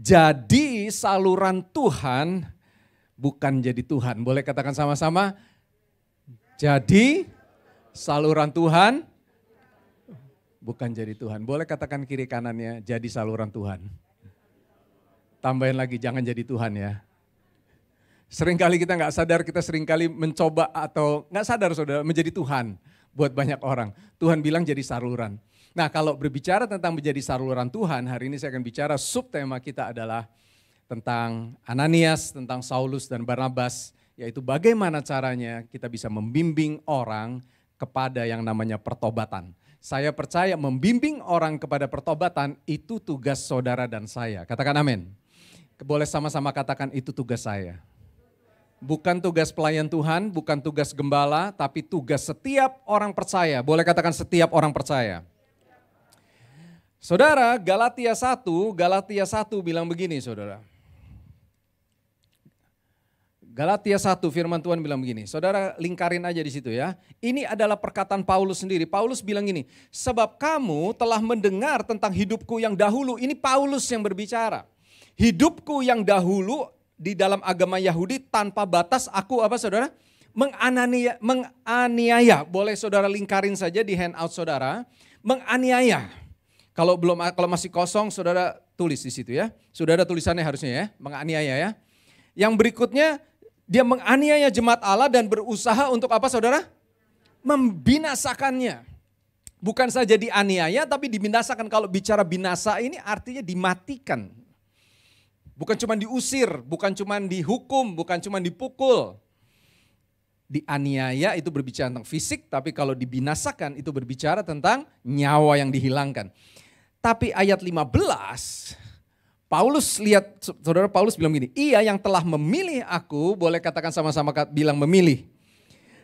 Jadi saluran Tuhan bukan jadi Tuhan. Boleh katakan sama-sama? Jadi saluran Tuhan bukan jadi Tuhan. Boleh katakan kiri kanannya, jadi saluran Tuhan. Tambahin lagi, jangan jadi Tuhan ya. Seringkali kita nggak sadar, kita seringkali mencoba atau nggak sadar saudara menjadi Tuhan buat banyak orang. Tuhan bilang jadi saluran. Nah kalau berbicara tentang menjadi saluran Tuhan, hari ini saya akan bicara subtema kita adalah tentang Ananias, tentang Saulus dan Barnabas, yaitu bagaimana caranya kita bisa membimbing orang kepada yang namanya pertobatan. Saya percaya membimbing orang kepada pertobatan itu tugas saudara dan saya. Katakan amin. Boleh sama-sama katakan itu tugas saya. Bukan tugas pelayan Tuhan, bukan tugas gembala, tapi tugas setiap orang percaya. Boleh katakan setiap orang percaya. Saudara, Galatia 1 bilang begini saudara. Galatia 1 firman Tuhan bilang begini, saudara lingkarin aja di situ ya. Ini adalah perkataan Paulus sendiri. Paulus bilang gini, sebab kamu telah mendengar tentang hidupku yang dahulu. Ini Paulus yang berbicara. Hidupku yang dahulu di dalam agama Yahudi tanpa batas aku apa saudara? Menganiaya. Boleh saudara lingkarin saja di handout saudara. Menganiaya. Kalau masih kosong saudara tulis di situ ya. Sudah ada tulisannya harusnya ya, menganiaya ya. Yang berikutnya dia menganiaya jemaat Allah dan berusaha untuk apa saudara? Membinasakannya. Bukan saja dianiaya tapi dibinasakan. Kalau bicara binasa ini artinya dimatikan. Bukan cuma diusir, bukan cuma dihukum, bukan cuma dipukul. Dianiaya itu berbicara tentang fisik, tapi kalau dibinasakan itu berbicara tentang nyawa yang dihilangkan. Tapi ayat 15, Paulus lihat, saudara Paulus bilang gini, ia yang telah memilih aku, boleh katakan sama-sama bilang memilih.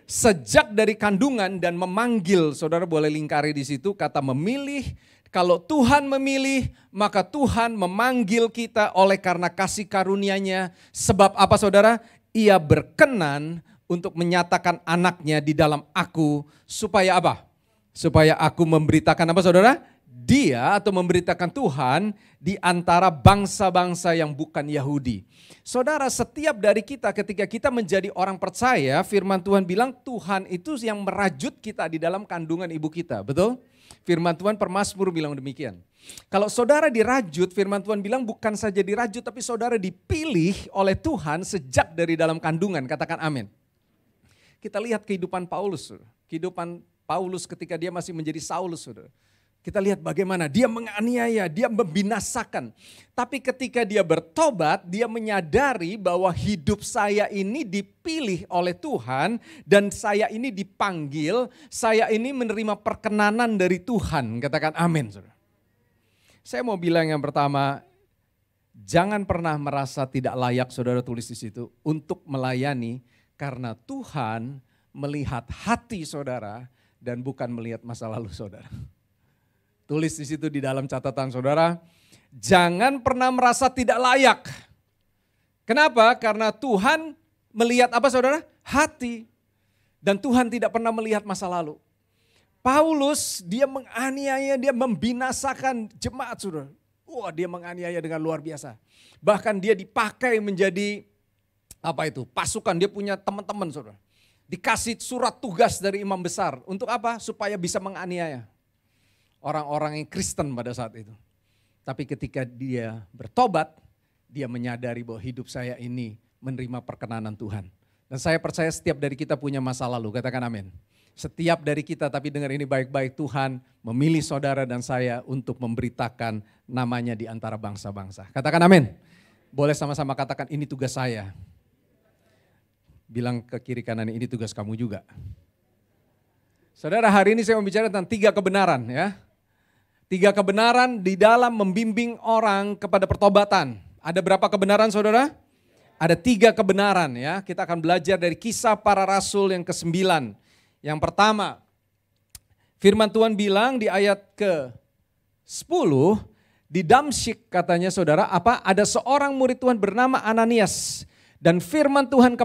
Sejak dari kandungan dan memanggil, saudara boleh lingkari di situ kata memilih. Kalau Tuhan memilih, maka Tuhan memanggil kita oleh karena kasih karunia-Nya. Sebab apa saudara? Ia berkenan untuk menyatakan anaknya di dalam aku. Supaya apa? Supaya aku memberitakan apa saudara? Dia atau memberitakan Tuhan di antara bangsa-bangsa yang bukan Yahudi. Saudara, setiap dari kita ketika kita menjadi orang percaya, firman Tuhan bilang Tuhan itu yang merajut kita di dalam kandungan ibu kita, betul? Firman Tuhan Permazmur bilang demikian. Kalau saudara dirajut, firman Tuhan bilang bukan saja dirajut tapi saudara dipilih oleh Tuhan sejak dari dalam kandungan, katakan amin. Kita lihat kehidupan Paulus, kehidupan Paulus ketika dia masih menjadi Saulus, saudara. Kita lihat bagaimana dia menganiaya, dia membinasakan. Tapi ketika dia bertobat, dia menyadari bahwa hidup saya ini dipilih oleh Tuhan dan saya ini dipanggil, saya ini menerima perkenanan dari Tuhan. Katakan amin. Saudara. Saya mau bilang yang pertama, jangan pernah merasa tidak layak, saudara tulis di situ, untuk melayani karena Tuhan melihat hati saudara dan bukan melihat masa lalu saudara. Tulis di situ di dalam catatan saudara, jangan pernah merasa tidak layak. Kenapa? Karena Tuhan melihat apa saudara? Hati. Dan Tuhan tidak pernah melihat masa lalu. Paulus dia menganiaya, dia membinasakan jemaat saudara. Wah, dia menganiaya dengan luar biasa. Bahkan dia dipakai menjadi apa itu? Pasukan, dia punya teman-teman saudara. Dikasih surat tugas dari imam besar. Untuk apa? Supaya bisa menganiaya orang-orang yang Kristen pada saat itu. Tapi ketika dia bertobat, dia menyadari bahwa hidup saya ini menerima perkenanan Tuhan. Dan saya percaya setiap dari kita punya masa lalu, katakan amin. Setiap dari kita, tapi dengar ini baik-baik, Tuhan memilih saudara dan saya untuk memberitakan namanya di antara bangsa-bangsa. Katakan amin. Boleh sama-sama katakan ini tugas saya. Bilang ke kiri kanan ini tugas kamu juga. Saudara, hari ini saya mau bicara tentang 3 kebenaran ya. 3 kebenaran di dalam membimbing orang kepada pertobatan. Ada berapa kebenaran saudara? Ada 3 kebenaran ya. Kita akan belajar dari Kisah Para Rasul yang ke-9. Yang pertama, firman Tuhan bilang di ayat ke-10, di Damsyik katanya saudara, ada seorang murid Tuhan bernama Ananias. Dan firman Tuhan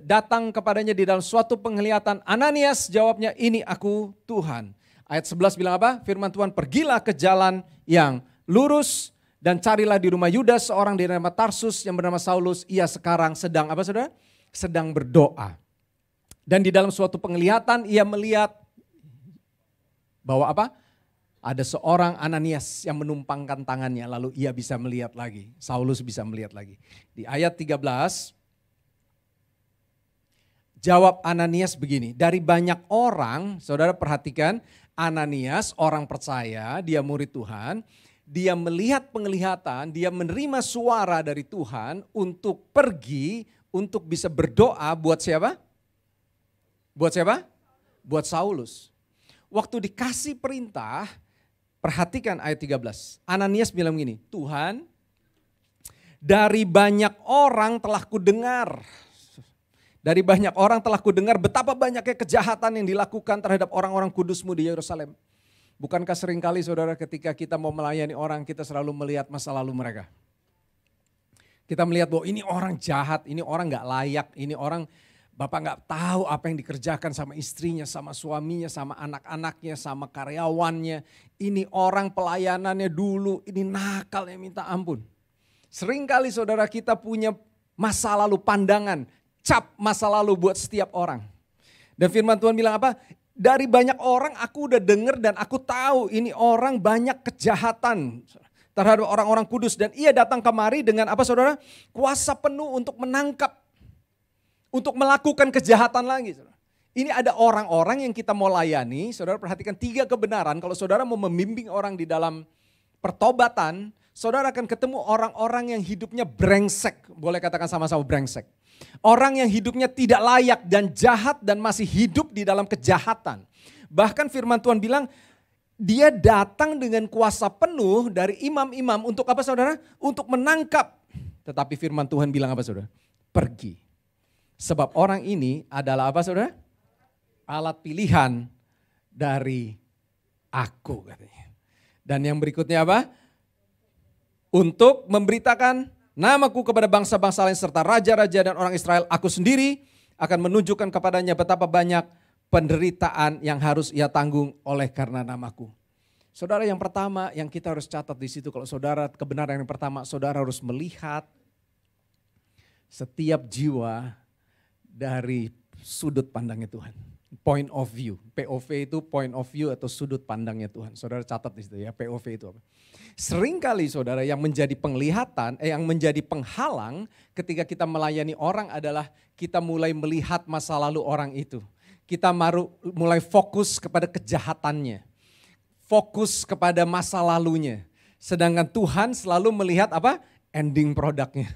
datang kepadanya di dalam suatu penglihatan. Ananias jawabnya, ini aku Tuhan. Ayat 11 bilang apa? Firman Tuhan, pergilah ke jalan yang lurus Dan carilah di rumah Yudas seorang di nama Tarsus yang bernama Saulus. Ia sekarang sedang apa saudara? Sedang berdoa. Dan di dalam suatu penglihatan ia melihat bahwa apa? Ada seorang Ananias yang menumpangkan tangannya lalu ia bisa melihat lagi. Saulus bisa melihat lagi. Di ayat 13 jawab Ananias begini, dari banyak orang, saudara perhatikan Ananias orang percaya, dia murid Tuhan, dia melihat penglihatan, dia menerima suara dari Tuhan untuk pergi, untuk bisa berdoa buat siapa? Buat siapa? Buat Saulus. Waktu dikasih perintah, perhatikan ayat 13. Ananias bilang gini, Tuhan dari banyak orang telah kudengar. Dari banyak orang telah kudengar betapa banyaknya kejahatan yang dilakukan terhadap orang-orang kudus-Mu di Yerusalem. Bukankah seringkali saudara ketika kita mau melayani orang kita selalu melihat masa lalu mereka. Kita melihat bahwa ini orang jahat, ini orang gak layak, ini orang Bapak gak tahu apa yang dikerjakan sama istrinya, sama suaminya, sama anak-anaknya, sama karyawannya. Ini orang pelayanannya dulu, ini nakalnya minta ampun. Seringkali saudara kita punya masa lalu pandangan, cap masa lalu buat setiap orang. Dan firman Tuhan bilang apa? Dari banyak orang aku udah dengar dan aku tahu ini orang banyak kejahatan terhadap orang-orang kudus. Dan ia datang kemari dengan apa saudara? Kuasa penuh untuk menangkap, untuk melakukan kejahatan lagi. Saudara. Ini ada orang-orang yang kita mau layani, saudara perhatikan 3 kebenaran. Kalau saudara mau membimbing orang di dalam pertobatan, saudara akan ketemu orang-orang yang hidupnya brengsek. Boleh katakan sama-sama brengsek. Orang yang hidupnya tidak layak dan jahat dan masih hidup di dalam kejahatan. Bahkan firman Tuhan bilang dia datang dengan kuasa penuh dari imam-imam untuk apa saudara? Untuk menangkap. Tetapi firman Tuhan bilang apa saudara? Pergi. Sebab orang ini adalah apa saudara? Alat pilihan dari aku katanya. Dan yang berikutnya apa? Untuk memberitakan namaku kepada bangsa-bangsa lain serta raja-raja dan orang Israel, aku sendiri akan menunjukkan kepadanya betapa banyak penderitaan yang harus ia tanggung oleh karena namaku. Saudara yang pertama yang kita harus catat di situ, kalau saudara kebenaran yang pertama, saudara harus melihat setiap jiwa dari sudut pandangnya Tuhan. Point of view, POV itu point of view atau sudut pandangnya Tuhan. Saudara catat di situ ya, POV itu apa? Seringkali saudara yang menjadi penglihatan, yang menjadi penghalang ketika kita melayani orang adalah kita mulai melihat masa lalu orang itu. Kita mulai fokus kepada kejahatannya, fokus kepada masa lalunya. Sedangkan Tuhan selalu melihat apa? Ending produknya.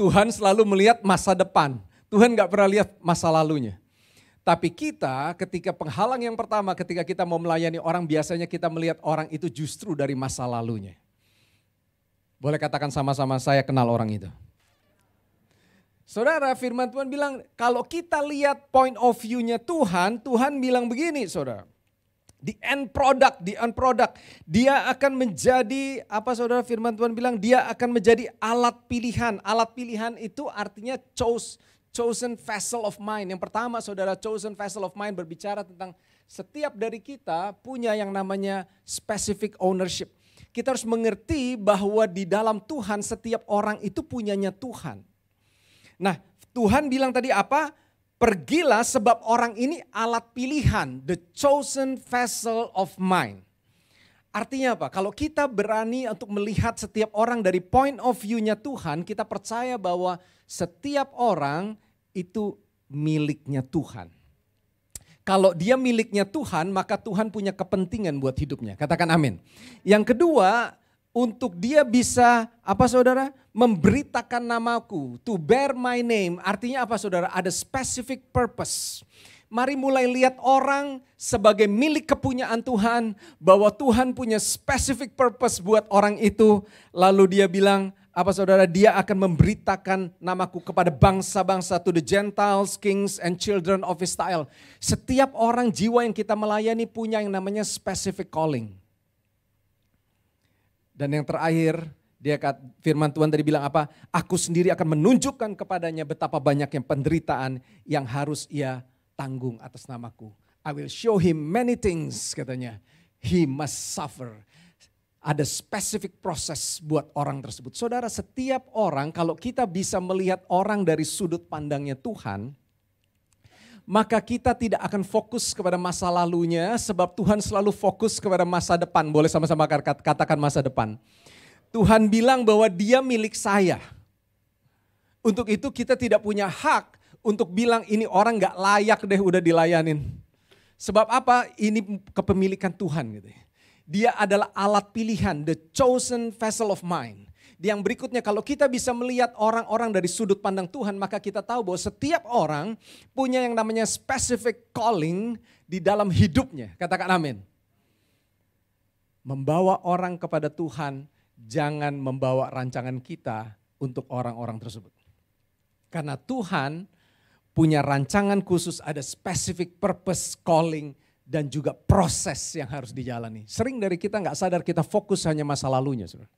Tuhan selalu melihat masa depan. Tuhan gak pernah lihat masa lalunya. Tapi kita ketika penghalang yang pertama ketika kita mau melayani orang biasanya kita melihat orang itu justru dari masa lalunya. Boleh katakan sama-sama saya kenal orang itu. Saudara firman Tuhan bilang kalau kita lihat point of view-nya Tuhan, Tuhan bilang begini saudara. The end product, dia akan menjadi apa saudara firman Tuhan bilang dia akan menjadi alat pilihan. Alat pilihan itu artinya chosen vessel of mine. Yang pertama saudara, chosen vessel of mine berbicara tentang setiap dari kita punya yang namanya specific ownership. Kita harus mengerti bahwa di dalam Tuhan setiap orang itu punyanya Tuhan. Nah Tuhan bilang tadi apa? Pergilah sebab orang ini alat pilihan, the chosen vessel of mine. Artinya apa? Kalau kita berani untuk melihat setiap orang dari point of view-nya Tuhan, kita percaya bahwa setiap orang itu miliknya Tuhan. Kalau dia miliknya Tuhan, maka Tuhan punya kepentingan buat hidupnya. Katakan amin. Yang kedua, untuk dia bisa apa saudara? Memberitakan namaku, to bear my name. Artinya apa saudara? Ada specific purpose. Mari mulai lihat orang sebagai milik kepunyaan Tuhan, bahwa Tuhan punya specific purpose buat orang itu. Lalu dia bilang, apa saudara, dia akan memberitakan namaku kepada bangsa-bangsa, to the Gentiles, kings and children of Israel. Setiap orang jiwa yang kita melayani punya yang namanya specific calling. Dan yang terakhir, firman Tuhan tadi bilang apa? Aku sendiri akan menunjukkan kepadanya betapa banyaknya penderitaan yang harus ia tanggung atas namaku. I will show him many things katanya. He must suffer. ada spesifik proses buat orang tersebut. Saudara, setiap orang kalau kita bisa melihat orang dari sudut pandangnya Tuhan, maka kita tidak akan fokus kepada masa lalunya sebab Tuhan selalu fokus kepada masa depan. Boleh sama-sama katakan masa depan. Tuhan bilang bahwa dia milik saya. Untuk itu kita tidak punya hak untuk bilang ini orang gak layak deh udah dilayanin. Sebab apa? Ini kepemilikan Tuhan gitu ya. Dia adalah alat pilihan, the chosen vessel of mine. Yang berikutnya kalau kita bisa melihat orang-orang dari sudut pandang Tuhan, maka kita tahu bahwa setiap orang punya yang namanya specific calling di dalam hidupnya. Katakan amin. Membawa orang kepada Tuhan, jangan membawa rancangan kita untuk orang-orang tersebut. Karena Tuhan punya rancangan khusus, ada specific purpose, calling, dan juga proses yang harus dijalani. Sering dari kita nggak sadar kita fokus hanya masa lalunya. Saudara.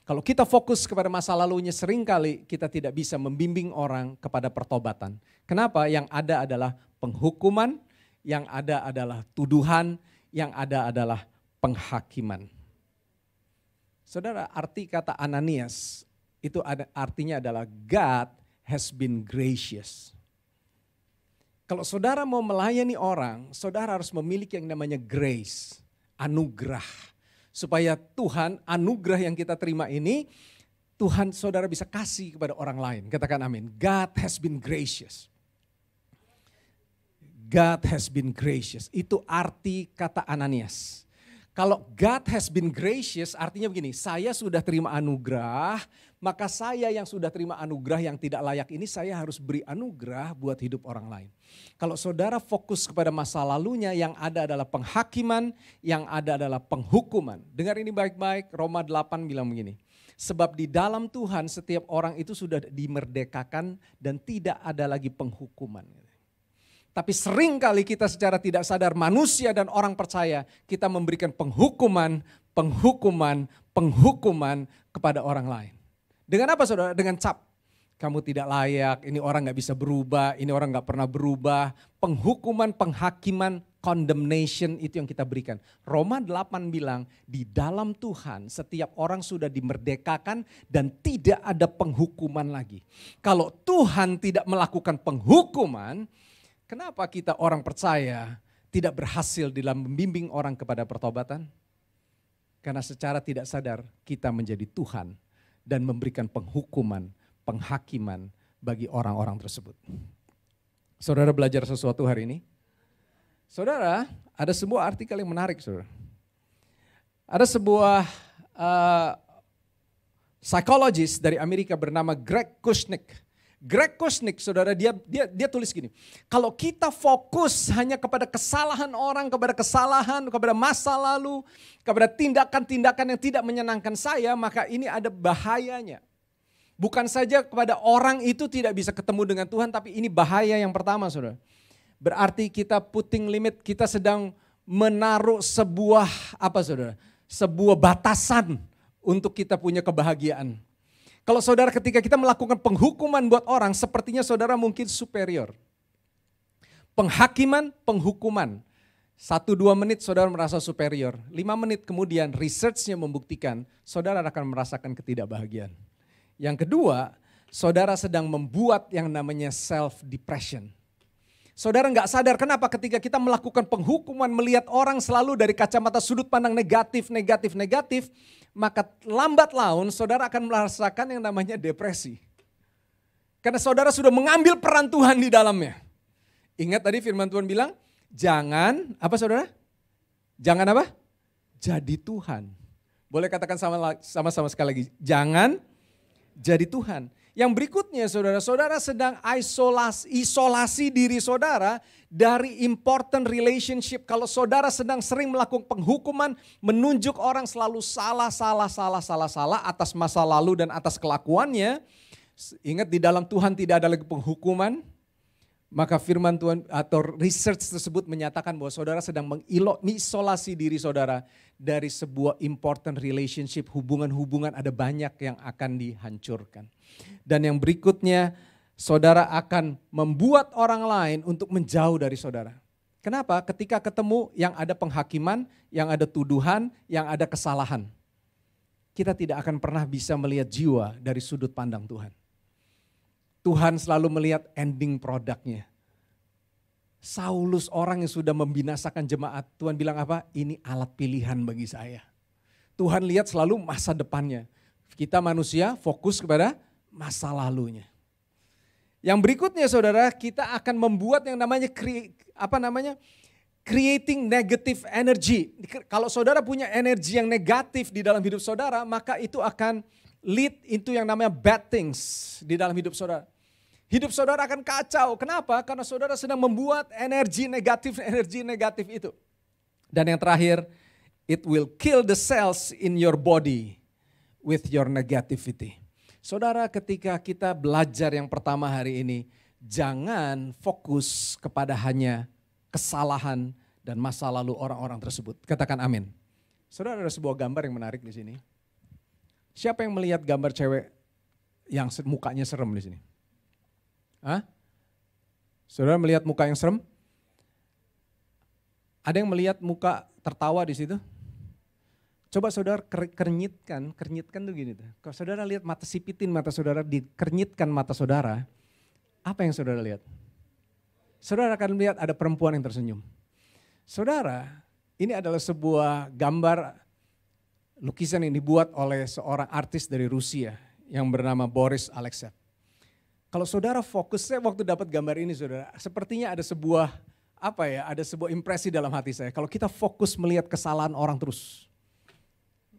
Kalau kita fokus kepada masa lalunya, seringkali kita tidak bisa membimbing orang kepada pertobatan. Kenapa? Yang ada adalah penghukuman, yang ada adalah tuduhan, yang ada adalah penghakiman. Saudara, arti kata Ananias itu artinya adalah God has been gracious. Kalau saudara mau melayani orang, saudara harus memiliki yang namanya grace, anugerah. Supaya Tuhan, anugerah yang kita terima ini, Tuhan saudara bisa kasih kepada orang lain. Katakan amin. God has been gracious. God has been gracious. Itu arti kata Ananias. Kalau God has been gracious artinya begini, saya sudah terima anugerah, maka saya yang sudah terima anugerah yang tidak layak ini saya harus beri anugerah buat hidup orang lain. Kalau saudara fokus kepada masa lalunya yang ada adalah penghakiman, yang ada adalah penghukuman. Dengar ini baik-baik, Roma 8 bilang begini. Sebab di dalam Tuhan setiap orang itu sudah dimerdekakan dan tidak ada lagi penghukuman. Tapi sering kali kita secara tidak sadar manusia dan orang percaya kita memberikan penghukuman kepada orang lain. Dengan apa saudara? Dengan cap. Kamu tidak layak, ini orang gak bisa berubah, ini orang gak pernah berubah. Penghukuman, penghakiman, condemnation itu yang kita berikan. Roma 8 bilang di dalam Tuhan setiap orang sudah dimerdekakan dan tidak ada penghukuman lagi. Kalau Tuhan tidak melakukan penghukuman, kenapa kita orang percaya tidak berhasil dalam membimbing orang kepada pertobatan? Karena secara tidak sadar kita menjadi Tuhan dan memberikan penghukuman, penghakiman bagi orang-orang tersebut. Saudara belajar sesuatu hari ini? Saudara, ada sebuah artikel yang menarik, saudara. Ada sebuah psikologis dari Amerika bernama Greg Kushnick. Greg Kushnick, saudara, dia tulis gini. Kalau kita fokus hanya kepada kesalahan orang, kepada masa lalu, kepada tindakan-tindakan yang tidak menyenangkan saya, maka ini ada bahayanya. Bukan saja kepada orang itu tidak bisa ketemu dengan Tuhan, tapi ini bahaya yang pertama, saudara. Berarti kita putting limit, kita sedang menaruh sebuah sebuah batasan untuk kita punya kebahagiaan. Kalau saudara ketika kita melakukan penghukuman buat orang, sepertinya saudara mungkin superior. Penghakiman, penghukuman. 1-2 menit saudara merasa superior. 5 menit kemudian research-nya membuktikan saudara akan merasakan ketidakbahagiaan. Yang kedua, saudara sedang membuat yang namanya self-depression. Saudara nggak sadar kenapa ketika kita melakukan penghukuman melihat orang selalu dari kacamata sudut pandang negatif, maka lambat laun saudara akan merasakan yang namanya depresi. Karena saudara sudah mengambil peran Tuhan di dalamnya. Ingat tadi firman Tuhan bilang, jangan apa saudara? Jangan apa? Jadi Tuhan. Boleh katakan sama-sama sekali lagi, jangan jadi Tuhan. Yang berikutnya saudara sedang isolasi diri saudara dari important relationship. Kalau saudara sedang sering melakukan penghukuman, menunjuk orang selalu salah atas masa lalu dan atas kelakuannya. Ingat di dalam Tuhan tidak ada lagi penghukuman. Maka firman Tuhan atau research tersebut menyatakan bahwa saudara sedang mengisolasi diri saudara dari sebuah important relationship, hubungan-hubungan ada banyak yang akan dihancurkan. Dan yang berikutnya saudara akan membuat orang lain untuk menjauh dari saudara. Kenapa? Ketika ketemu yang ada penghakiman, yang ada tuduhan, yang ada kesalahan. kita tidak akan pernah bisa melihat jiwa dari sudut pandang Tuhan. Tuhan selalu melihat ending produknya. Saulus orang yang sudah membinasakan jemaat, Tuhan bilang apa? Ini alat pilihan bagi saya. Tuhan lihat selalu masa depannya. Kita manusia fokus kepada masa lalunya. Yang berikutnya saudara, kita akan membuat yang namanya creating negative energy. Kalau saudara punya energi yang negatif di dalam hidup saudara, maka itu akan lead into yang namanya bad things di dalam hidup saudara. Hidup saudara akan kacau. Kenapa? Karena saudara sedang membuat energi negatif itu. Dan yang terakhir, it will kill the cells in your body with your negativity. Saudara, ketika kita belajar yang pertama hari ini, jangan fokus kepada hanya kesalahan dan masa lalu orang-orang tersebut. Katakan amin. Saudara, ada sebuah gambar yang menarik di sini. Siapa yang melihat gambar cewek yang mukanya serem di sini? Hah? Saudara melihat muka yang serem? Ada yang melihat muka tertawa di situ? Coba saudara kernyitkan tuh gini tuh. Kalau saudara lihat mata sipitin mata saudara, dikernyitkan mata saudara, apa yang saudara lihat? Saudara akan melihat ada perempuan yang tersenyum. Saudara, ini adalah sebuah gambar lukisan yang dibuat oleh seorang artis dari Rusia yang bernama Boris Alekseev. Kalau saudara fokus, saya waktu dapat gambar ini saudara, sepertinya ada sebuah ada sebuah impresi dalam hati saya. Kalau kita fokus melihat kesalahan orang terus,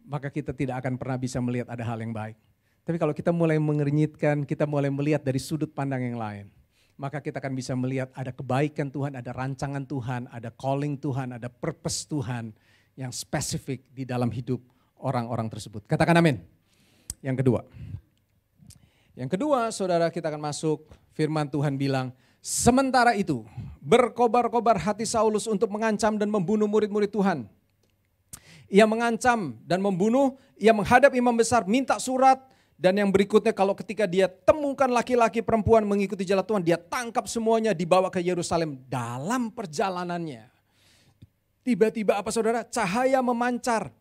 maka kita tidak akan pernah bisa melihat ada hal yang baik. Tapi kalau kita mulai mengernyitkan, kita mulai melihat dari sudut pandang yang lain, maka kita akan bisa melihat ada kebaikan Tuhan, ada rancangan Tuhan, ada calling Tuhan, ada purpose Tuhan yang spesifik di dalam hidup orang-orang tersebut. Katakan amin. Yang kedua saudara, kita akan masuk, firman Tuhan bilang, sementara itu berkobar-kobar hati Saulus untuk mengancam dan membunuh murid-murid Tuhan. Ia mengancam dan membunuh, ia menghadap imam besar, minta surat. Dan yang berikutnya kalau ketika dia temukan laki-laki perempuan mengikuti jalan Tuhan, dia tangkap semuanya, dibawa ke Yerusalem. Dalam perjalanannya, tiba-tiba apa saudara? Cahaya memancar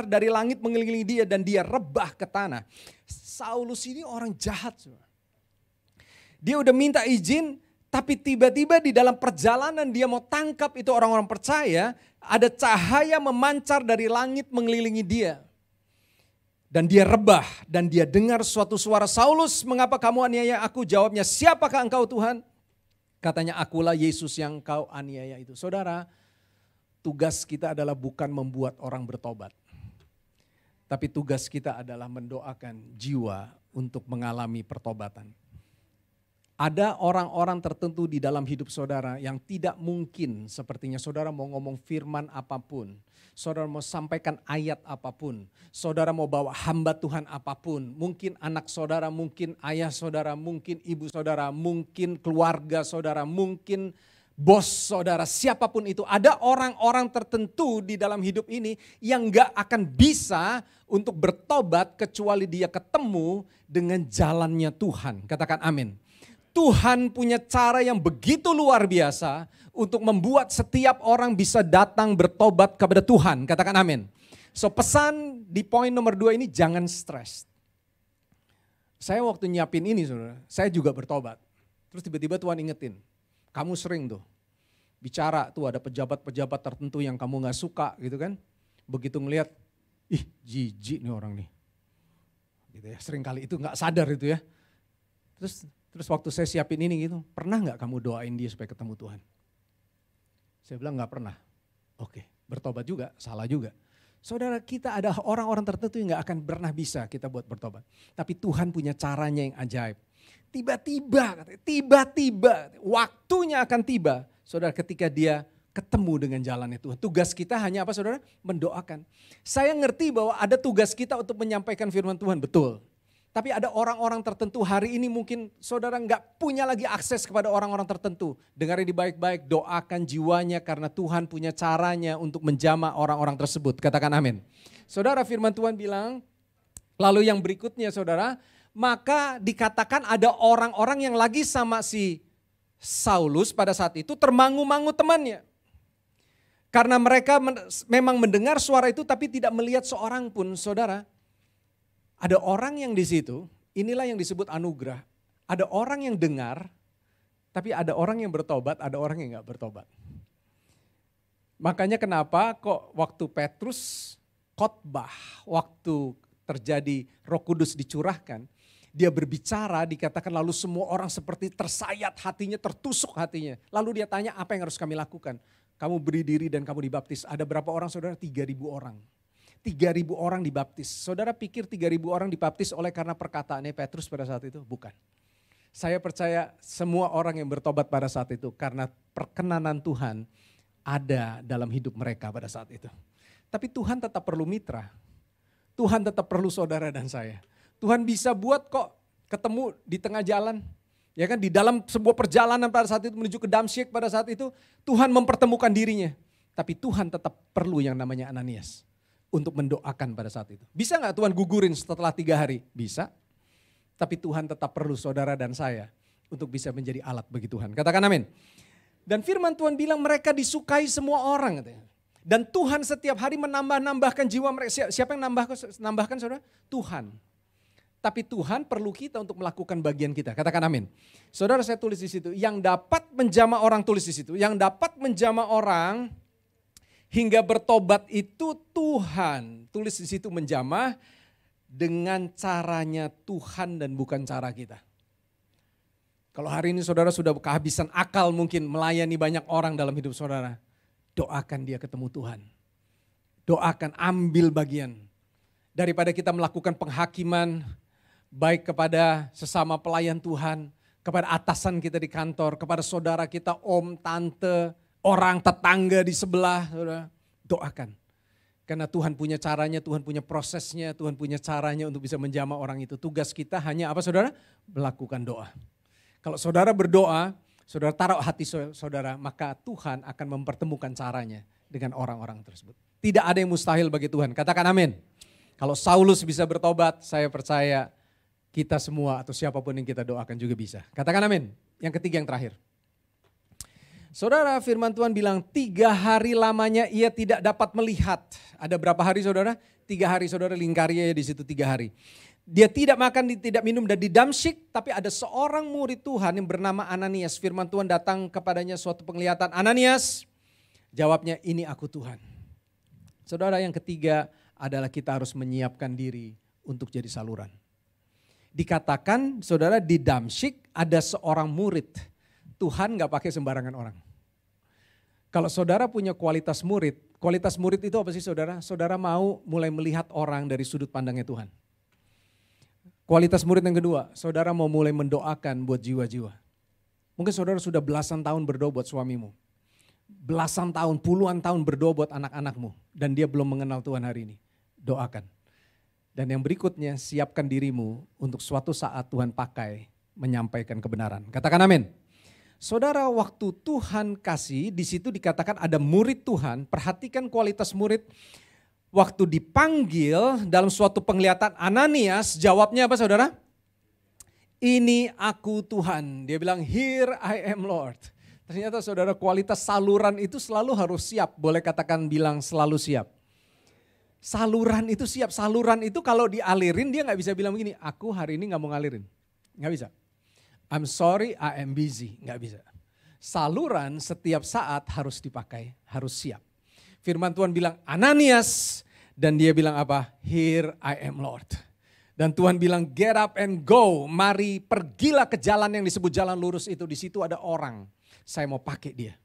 dari langit mengelilingi dia dan dia rebah ke tanah. Saulus ini orang jahat. Saudara. Dia udah minta izin, tapi tiba-tiba di dalam perjalanan dia mau tangkap itu orang-orang percaya, ada cahaya memancar dari langit mengelilingi dia. Dan dia rebah dan dia dengar suatu suara, Saulus mengapa kamu aniaya aku? Jawabnya, siapakah engkau Tuhan? Katanya, akulah Yesus yang kau aniaya itu. Saudara, tugas kita adalah bukan membuat orang bertobat. Tapi tugas kita adalah mendoakan jiwa untuk mengalami pertobatan. Ada orang-orang tertentu di dalam hidup saudara yang tidak mungkin sepertinya saudara mau ngomong firman apapun, saudara mau sampaikan ayat apapun, saudara mau bawa hamba Tuhan apapun, mungkin anak saudara, mungkin ayah saudara, mungkin ibu saudara, mungkin keluarga saudara, mungkin bos saudara, siapapun itu. Ada orang-orang tertentu di dalam hidup ini yang gak akan bisa untuk bertobat kecuali dia ketemu dengan jalannya Tuhan. Katakan amin. Tuhan punya cara yang begitu luar biasa untuk membuat setiap orang bisa datang bertobat kepada Tuhan. Katakan amin. So pesan di poin nomor 2 ini, jangan stres. Saya waktu nyiapin ini saudara, saya juga bertobat. Terus tiba-tiba Tuhan ingetin, kamu sering tuh bicara tuh ada pejabat-pejabat tertentu yang kamu gak suka gitu kan. Begitu ngelihat, ih jijik nih orang nih. Gitu ya, sering kali itu gak sadar itu ya. Terus waktu saya siapin ini gitu, pernah gak kamu doain dia supaya ketemu Tuhan? Saya bilang gak pernah. Oke, bertobat juga, salah juga. Saudara, kita ada orang-orang tertentu yang gak akan pernah bisa kita buat bertobat. Tapi Tuhan punya caranya yang ajaib. Tiba-tiba, waktunya akan tiba. Saudara, ketika dia ketemu dengan jalannya Tuhan. Tugas kita hanya apa saudara? Mendoakan. Saya ngerti bahwa ada tugas kita untuk menyampaikan firman Tuhan, betul. Tapi ada orang-orang tertentu hari ini mungkin saudara nggak punya lagi akses kepada orang-orang tertentu. Dengar ini baik-baik, doakan jiwanya karena Tuhan punya caranya untuk menjamah orang-orang tersebut. Katakan amin. Saudara, firman Tuhan bilang, lalu yang berikutnya saudara, maka dikatakan ada orang-orang yang lagi sama si Saulus pada saat itu termangu-mangu temannya. Karena mereka memang mendengar suara itu tapi tidak melihat seorang pun, saudara. Ada orang yang di situ, inilah yang disebut anugerah. Ada orang yang dengar, tapi ada orang yang bertobat, ada orang yang gak bertobat. Makanya kenapa kok waktu Petrus khotbah, waktu terjadi Roh Kudus dicurahkan, dia berbicara, dikatakan lalu semua orang seperti tersayat hatinya, tertusuk hatinya. Lalu dia tanya, apa yang harus kami lakukan? Kamu beri diri dan kamu dibaptis. Ada berapa orang saudara? 3.000 orang. 3.000 orang dibaptis. Saudara pikir 3.000 orang dibaptis oleh karena perkataannya Petrus pada saat itu? Bukan. Saya percaya semua orang yang bertobat pada saat itu karena perkenanan Tuhan ada dalam hidup mereka pada saat itu. Tapi Tuhan tetap perlu mitra. Tuhan tetap perlu saudara dan saya. Tuhan bisa buat kok ketemu di tengah jalan. Ya kan, di dalam sebuah perjalanan pada saat itu menuju ke Damsyik pada saat itu Tuhan mempertemukan dirinya. Tapi Tuhan tetap perlu yang namanya Ananias untuk mendoakan pada saat itu. Bisa gak Tuhan gugurin setelah 3 hari? Bisa. Tapi Tuhan tetap perlu saudara dan saya untuk bisa menjadi alat bagi Tuhan. Katakan amin. Dan firman Tuhan bilang mereka disukai semua orang. Dan Tuhan setiap hari menambahkan jiwa mereka. Siapa yang nambahkan saudara? Tuhan. Tapi Tuhan perlu kita untuk melakukan bagian kita. Katakan amin. Saudara, saya tulis di situ. Yang dapat menjamah orang, tulis di situ. Yang dapat menjamah orang hingga bertobat itu Tuhan. Tulis di situ menjamah dengan caranya Tuhan dan bukan cara kita. Kalau hari ini saudara sudah kehabisan akal mungkin melayani banyak orang dalam hidup saudara. Doakan dia ketemu Tuhan. Doakan, ambil bagian. Daripada kita melakukan penghakiman baik kepada sesama pelayan Tuhan, kepada atasan kita di kantor, kepada saudara kita, om, tante, orang tetangga di sebelah, saudara, doakan. Karena Tuhan punya caranya, Tuhan punya prosesnya, Tuhan punya caranya untuk bisa menjamah orang itu. Tugas kita hanya apa saudara? Melakukan doa. Kalau saudara berdoa, saudara taruh hati saudara, maka Tuhan akan mempertemukan caranya dengan orang-orang tersebut. Tidak ada yang mustahil bagi Tuhan, katakan amin. Kalau Saulus bisa bertobat, saya percaya kita semua atau siapapun yang kita doakan juga bisa. Katakan amin. Yang ketiga, yang terakhir. Saudara, firman Tuhan bilang 3 hari lamanya ia tidak dapat melihat. Ada berapa hari saudara? 3 hari saudara, lingkari di situ 3 hari. Dia tidak makan, tidak minum dan di Damsyik, tapi ada seorang murid Tuhan yang bernama Ananias. Firman Tuhan datang kepadanya suatu penglihatan. Ananias, jawabnya, ini aku Tuhan. Saudara, yang ketiga adalah kita harus menyiapkan diri untuk jadi saluran. Dikatakan saudara di Damsyik ada seorang murid. Tuhan gak pakai sembarangan orang. Kalau saudara punya kualitas murid itu apa sih saudara? Saudara mau mulai melihat orang dari sudut pandangnya Tuhan. Kualitas murid yang kedua, saudara mau mulai mendoakan buat jiwa-jiwa. Mungkin saudara sudah belasan tahun berdoa buat suamimu. Belasan tahun, puluhan tahun berdoa buat anak-anakmu. Dan dia belum mengenal Tuhan hari ini. Doakan. Dan yang berikutnya, siapkan dirimu untuk suatu saat Tuhan pakai menyampaikan kebenaran. Katakan amin. Saudara, waktu Tuhan kasih, di situ dikatakan ada murid Tuhan. Perhatikan kualitas murid. Waktu dipanggil dalam suatu penglihatan Ananias, jawabnya apa saudara? Ini aku Tuhan. Dia bilang, here I am Lord. Ternyata saudara, kualitas saluran itu selalu harus siap. Boleh katakan bilang selalu siap. Saluran itu siap. Saluran itu kalau dialirin dia gak bisa bilang begini, aku hari ini gak mau ngalirin. Gak bisa. I'm sorry, I am busy. Gak bisa. Saluran setiap saat harus dipakai, harus siap. Firman Tuhan bilang Ananias dan dia bilang apa? Here I am Lord. Dan Tuhan bilang get up and go. Mari pergilah ke jalan yang disebut jalan lurus itu. Di situ ada orang. Saya mau pakai dia.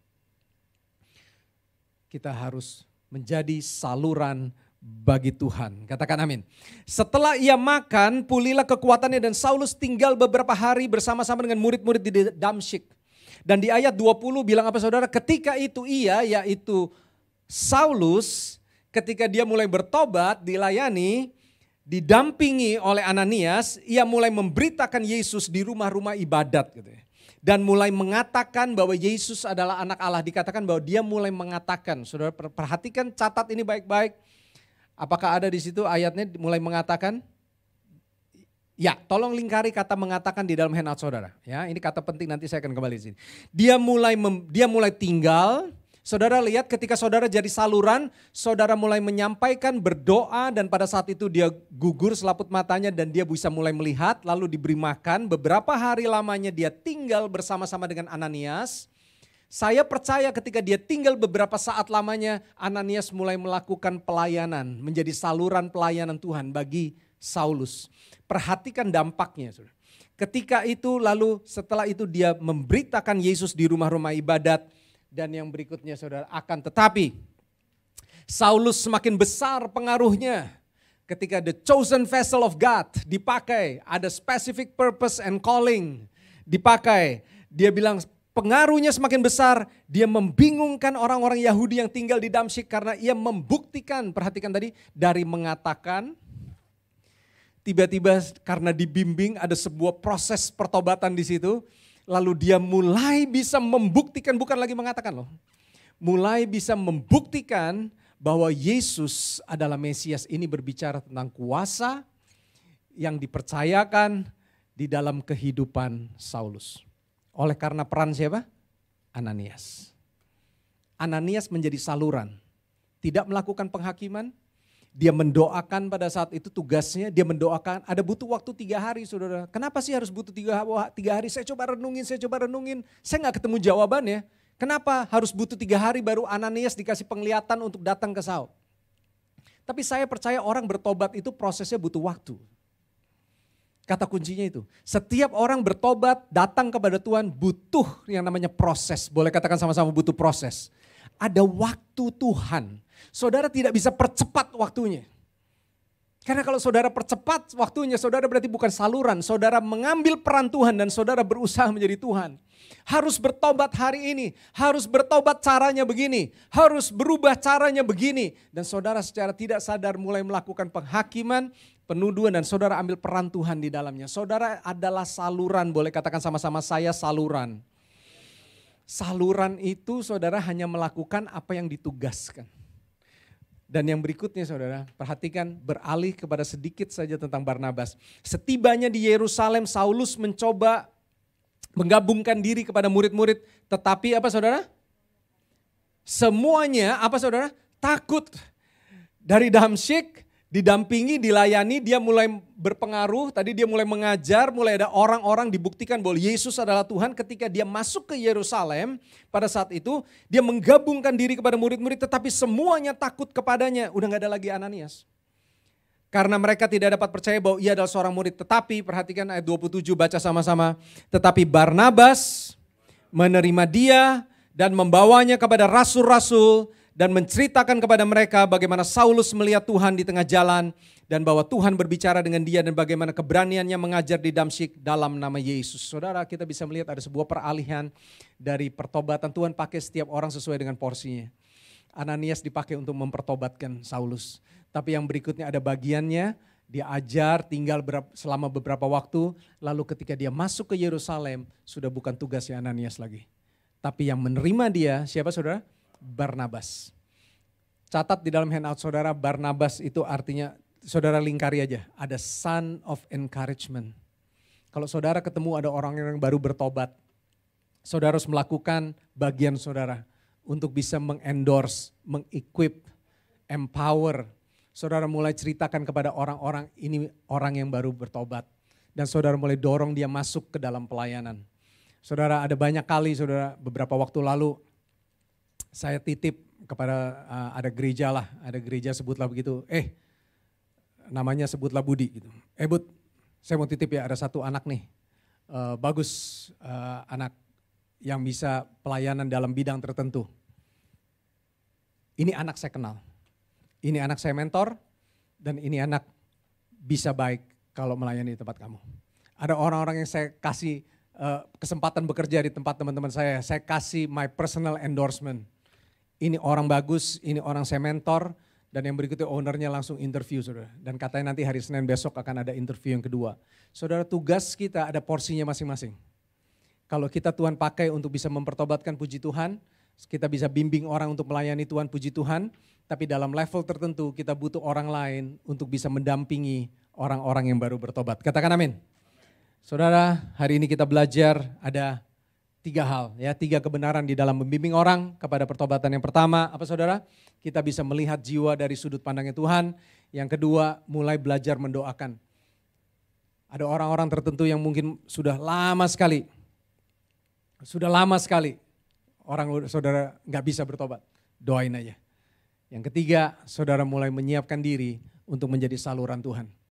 Kita harus menjadi saluran bagi Tuhan. Katakan amin. Setelah ia makan, pulihlah kekuatannya dan Saulus tinggal beberapa hari bersama-sama dengan murid-murid di Damsyik. Dan di ayat 20 bilang apa saudara? Ketika itu ia, yaitu Saulus, ketika dia mulai bertobat, dilayani, didampingi oleh Ananias, ia mulai memberitakan Yesus di rumah-rumah ibadat gitu ya. Dan mulai mengatakan bahwa Yesus adalah anak Allah. Dikatakan bahwa dia mulai mengatakan, saudara perhatikan, catat ini baik-baik. Apakah ada di situ ayatnya mulai mengatakan? Ya, tolong lingkari kata mengatakan di dalam handout saudara. Ya, ini kata penting nanti saya akan kembali di sini. Dia mulai tinggal Saudara lihat ketika saudara jadi saluran, saudara mulai menyampaikan, berdoa, dan pada saat itu dia gugur selaput matanya dan dia bisa mulai melihat, lalu diberi makan. Beberapa hari lamanya dia tinggal bersama-sama dengan Ananias. Saya percaya ketika dia tinggal beberapa saat lamanya, Ananias mulai melakukan pelayanan, menjadi saluran pelayanan Tuhan bagi Saulus. Perhatikan dampaknya, saudara. Ketika itu lalu setelah itu dia memberitakan Yesus di rumah-rumah ibadat. Dan yang berikutnya saudara, akan tetapi Saulus semakin besar pengaruhnya ketika the chosen vessel of God dipakai, ada specific purpose and calling dipakai. Dia bilang pengaruhnya semakin besar, dia membingungkan orang-orang Yahudi yang tinggal di Damsyik karena ia membuktikan, perhatikan tadi, dari mengatakan, tiba-tiba karena dibimbing ada sebuah proses pertobatan di situ. Lalu dia mulai bisa membuktikan, bukan lagi mengatakan loh. Mulai bisa membuktikan bahwa Yesus adalah Mesias. Ini berbicara tentang kuasa yang dipercayakan di dalam kehidupan Saulus. Oleh karena peran siapa? Ananias. Ananias menjadi saluran. Tidak melakukan penghakiman. Dia mendoakan pada saat itu tugasnya, dia mendoakan, ada butuh waktu 3 hari saudara. Kenapa sih harus butuh 3 hari? Saya coba renungin, saya gak ketemu jawabannya. Kenapa harus butuh 3 hari baru Ananias dikasih penglihatan untuk datang ke Saul? Tapi saya percaya orang bertobat itu prosesnya butuh waktu. Kata kuncinya itu, setiap orang bertobat datang kepada Tuhan butuh yang namanya proses. Boleh katakan sama-sama butuh proses. Ada waktu Tuhan. Saudara tidak bisa percepat waktunya. Karena kalau saudara percepat waktunya, saudara berarti bukan saluran. Saudara mengambil peran Tuhan dan saudara berusaha menjadi Tuhan. Harus bertobat hari ini, harus bertobat caranya begini, harus berubah caranya begini. Dan saudara secara tidak sadar mulai melakukan penghakiman, penuduhan, dan saudara ambil peran Tuhan di dalamnya. Saudara adalah saluran, boleh katakan sama-sama saya saluran. Saluran itu saudara hanya melakukan apa yang ditugaskan. Dan yang berikutnya saudara, perhatikan beralih kepada sedikit saja tentang Barnabas. Setibanya di Yerusalem, Saulus mencoba menggabungkan diri kepada murid-murid. Tetapi apa saudara? Semuanya apa saudara? Takut. Dari Damsyik, didampingi, dilayani, dia mulai berpengaruh. Tadi dia mulai mengajar, mulai ada orang-orang dibuktikan bahwa Yesus adalah Tuhan. Ketika dia masuk ke Yerusalem, pada saat itu dia menggabungkan diri kepada murid-murid, tetapi semuanya takut kepadanya. Udah gak ada lagi Ananias. Karena mereka tidak dapat percaya bahwa ia adalah seorang murid. Tetapi perhatikan ayat 27, baca sama-sama. Tetapi Barnabas menerima dia dan membawanya kepada rasul-rasul dan menceritakan kepada mereka bagaimana Saulus melihat Tuhan di tengah jalan dan bahwa Tuhan berbicara dengan dia dan bagaimana keberaniannya mengajar di Damsyik dalam nama Yesus. Saudara, kita bisa melihat ada sebuah peralihan dari pertobatan. Tuhan pakai setiap orang sesuai dengan porsinya. Ananias dipakai untuk mempertobatkan Saulus. Tapi yang berikutnya ada bagiannya, dia ajar tinggal selama beberapa waktu, lalu ketika dia masuk ke Yerusalem sudah bukan tugasnya Ananias lagi. Tapi yang menerima dia siapa saudara? Barnabas. Catat di dalam handout saudara, Barnabas itu artinya, saudara lingkari aja, ada son of encouragement. Kalau saudara ketemu ada orang yang baru bertobat, saudara harus melakukan bagian saudara untuk bisa mengendorse, mengequip, empower. Saudara mulai ceritakan kepada orang-orang ini orang yang baru bertobat. Dan saudara mulai dorong dia masuk ke dalam pelayanan. Saudara ada banyak kali saudara beberapa waktu lalu saya titip kepada ada gereja sebutlah begitu, namanya sebutlah Budi gitu. Bud, saya mau titip ya ada satu anak nih, bagus anak yang bisa pelayanan dalam bidang tertentu. Ini anak saya kenal, ini anak saya mentor, dan ini anak bisa baik kalau melayani di tempat kamu. Ada orang-orang yang saya kasih kesempatan bekerja di tempat teman-teman saya kasih my personal endorsement. Ini orang bagus, ini orang saya mentor, dan yang berikutnya ownernya langsung interview saudara. Dan katanya nanti hari Senin besok akan ada interview yang kedua. Saudara, tugas kita ada porsinya masing-masing. Kalau kita Tuhan pakai untuk bisa mempertobatkan, puji Tuhan, kita bisa bimbing orang untuk melayani Tuhan, puji Tuhan. Tapi dalam level tertentu kita butuh orang lain untuk bisa mendampingi orang-orang yang baru bertobat. Katakan amin. Saudara, hari ini kita belajar ada tiga hal ya, tiga kebenaran di dalam membimbing orang kepada pertobatan. Yang pertama apa saudara? Kita bisa melihat jiwa dari sudut pandangnya Tuhan. Yang kedua mulai belajar mendoakan. Ada orang-orang tertentu yang mungkin sudah lama sekali orang saudara nggak bisa bertobat. Doain aja. Yang ketiga saudara mulai menyiapkan diri untuk menjadi saluran Tuhan.